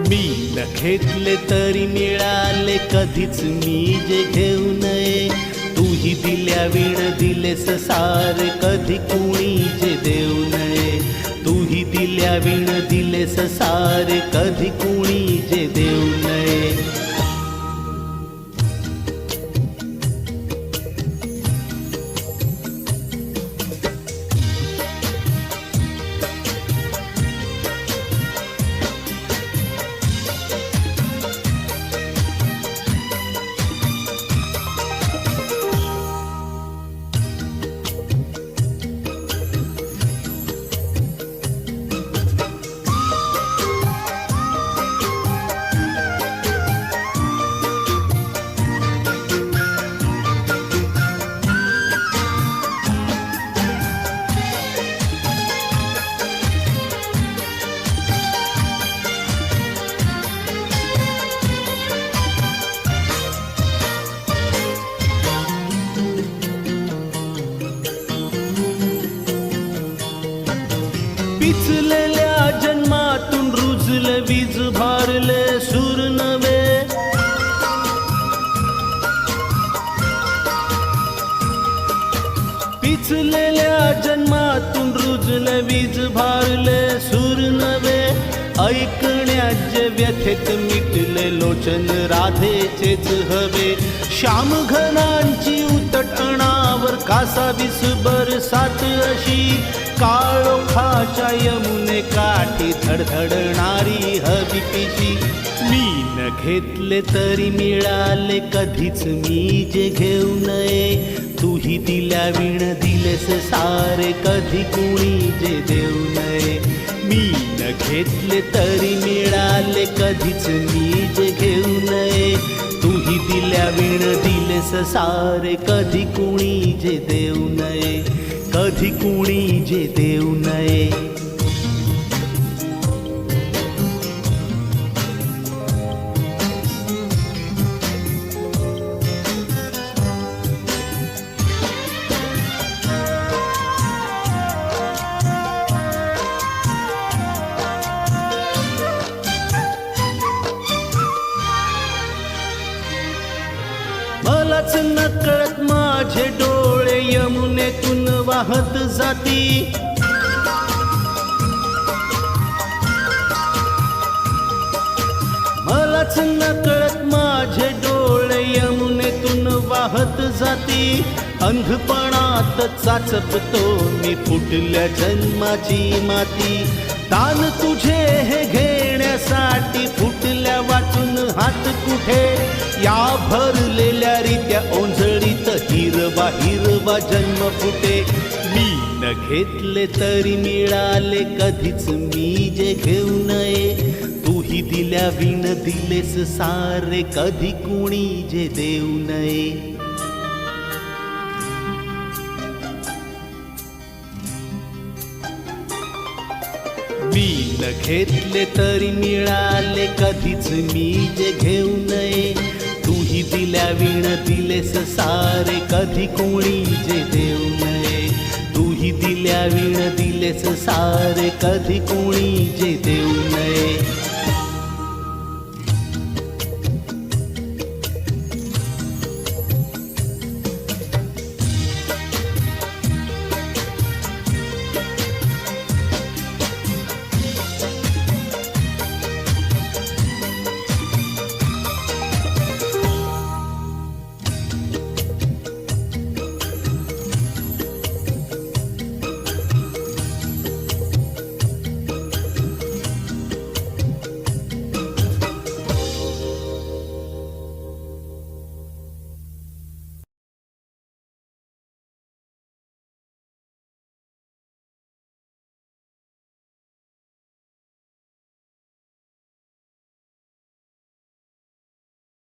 मी न घेतले तरी मिळाले कधीच मी जे घेऊ नये. तूही दिल्या विण दिलेस सारे कधी कुणी जे देऊ नये. तूही दिल्या विण दिलेस सारे कधी कुणी जे देऊ नये. पिचलेल्या जन्मातून रुजले वीज भारले सूर नवे. पिचलेल्या जन्मातून रुजले वीज भारले सूर नवे. ऐकण्याचे व्यथेत मिटले लोचन राधेचेच हवे. श्याम घनांची उतटणावर कासा विसभर सात अशी. काळोखाच्या यमुने काठी धडधडणारी हवी पिशी. मी न घेतले तरी मिळाले कधीच मी जे घेऊ नये. तूही दिल्या विण दिलेस सारे कधी कुणी जे देऊ नये. मी न घेतले तरी मिळाले कधीच मी जे घेऊ नये. तूही दिल्या विण दिलेस सारे कधी कुणी जे देऊ नये. कधी कुणी जे देऊ नये. मलाच नकळत माझे डोळे यमुनेतून वाहत जाती. मलाच नकळत माझे डोळे यमुनेतून वाहत जाती. अंधपणात चाचपतो मी फुटल्या जन्माची माती. दान तुझे हे घेण्यासाठी फुटल्या वाचून हात कुठे. या भरलेल्या रित्या ओंजळीत हिरवा हिरवा जन्म फुटे. मी न घेतले तरी मिळाले कधीच मी जे घेऊ नये. तूही दिल्या विण दिलेस सारे कधी कुणी जे देऊ नये. मी न घेतले तरी मिळाले कधीच मी जे घेऊ नये. तूही दिल्या विण दिलेस सारे कधी कुणी जे देऊ नये. तूही दिल्या विण दिलेस सारे कधी कुणी जे देऊ नये.